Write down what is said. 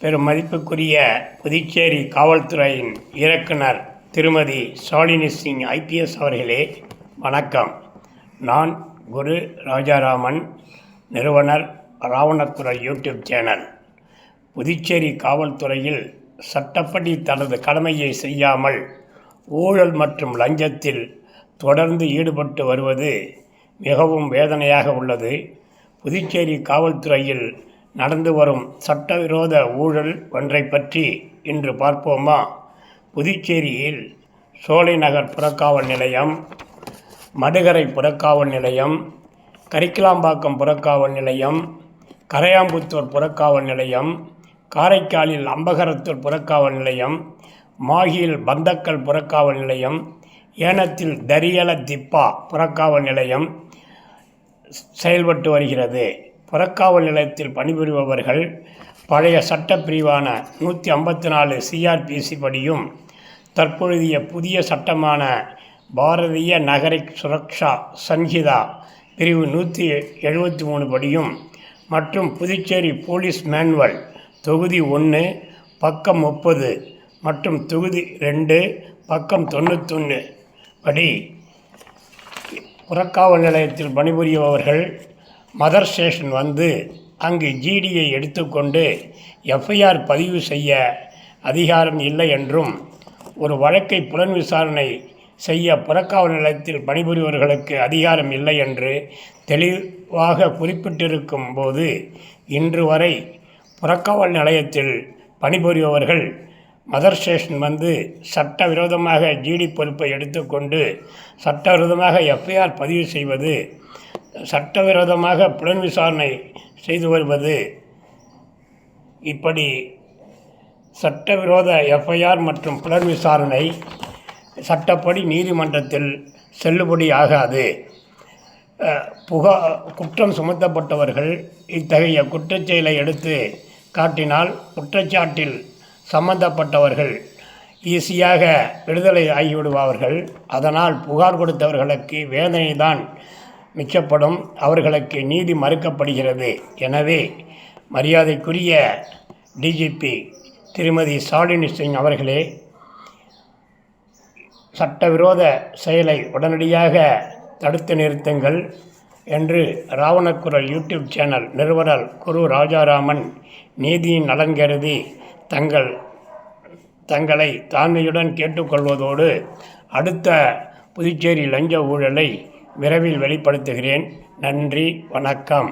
பெரும் மதிப்புக்குரிய புதுச்சேரி காவல்துறையின் இயக்குனர் திருமதி ஷாலினி சிங் ஐபிஎஸ் அவர்களே, வணக்கம். நான் குரு ராஜாராமன், நிறுவனர், ராவணத்துறை யூடியூப் சேனல். புதுச்சேரி காவல்துறையில் சட்டப்படி தனது கடமையை செய்யாமல் ஊழல் மற்றும் லஞ்சத்தில் தொடர்ந்து ஈடுபட்டு வருவது மிகவும் வேதனையாக உள்ளது. புதுச்சேரி காவல்துறையில் நடந்து வரும் சட்டவிரோத ஊழல் ஒன்றை பற்றி இன்று பார்ப்போமா? புதுச்சேரியில் சோலைநகர் புறக்காவல் நிலையம், மடுகரை புறக்காவல் நிலையம், கரிக்கலாம்பாக்கம் புறக்காவல் நிலையம், கரையாம்புத்தூர் புறக்காவல் நிலையம், காரைக்காலில் அம்பகரத்தூர் புறக்காவல் நிலையம், மாஹியில் பந்தக்கல் புறக்காவல் நிலையம், ஏனத்தில் தரியல திப்பா புறக்காவல் நிலையம் செயல்பட்டு வருகிறது. புறக்காவல் நிலையத்தில் பணிபுரிபவர்கள் பழைய சட்டப்பிரிவான 154 CRPC படியும் தற்பொழுதைய புதிய சட்டமான பாரதிய நகரிக் சுரக்ஷா சன்ஹிதா பிரிவு 173 படியும் மற்றும் புதுச்சேரி போலீஸ் மேனுவல் தொகுதி 1 பக்கம் 30 மற்றும் தொகுதி 2 பக்கம் 91 படி புறக்காவல் நிலையத்தில் பணிபுரிபவர்கள் மதர் ஸ்டேஷன் வந்து அங்கு ஜிடியை எடுத்துக்கொண்டு FIR பதிவு செய்ய அதிகாரம் இல்லை என்றும், ஒரு வழக்கை புலன் விசாரணை செய்ய புறக்காவல் நிலையத்தில் பணிபுரிபவர்களுக்கு அதிகாரம் இல்லை என்று தெளிவாக குறிப்பிட்டிருக்கும் போது, இன்று வரை புறக்காவல் நிலையத்தில் பணிபுரிபவர்கள் மதர் ஸ்டேஷன் வந்து சட்டவிரோதமாக ஜிடி பொறுப்பை எடுத்துக்கொண்டு சட்டவிரோதமாக FIR பதிவு செய்வது, சட்டவிரோதமாக புலன் விசாரணை செய்து வருவது, இப்படி சட்டவிரோத FIR மற்றும் புலன் விசாரணை சட்டப்படி நீதிமன்றத்தில் செல்லுபடி ஆகாது. குற்றம் சுமத்தப்பட்டவர்கள் இத்தகைய குற்றச்செயலை எடுத்து காட்டினால் குற்றச்சாட்டில் சம்பந்தப்பட்டவர்கள் ஈஸியாக விடுதலை ஆகிவிடுவார்கள். அதனால் புகார் கொடுத்தவர்களுக்கு வேதனை தான் மிச்சப்படும், அவர்களுக்கு நீதி மறுக்கப்படுகிறது. எனவே மரியாதைக்குரிய டிஜிபி திருமதி ஷாலினி சிங் அவர்களே, சட்டவிரோத செயலை உடனடியாக தடுத்து நிறுத்துங்கள் என்று ராவணக்குரல் யூடியூப் சேனல் நிறுவனர் குரு ராஜாராமன் நீதியின் நலன் கருதி தங்களை தாழ்மையுடன் கேட்டுக்கொள்வதோடு, அடுத்த புதுச்சேரி லஞ்ச ஊழலை விரைவில் வெளிப்படுத்துகிறேன். நன்றி, வணக்கம்.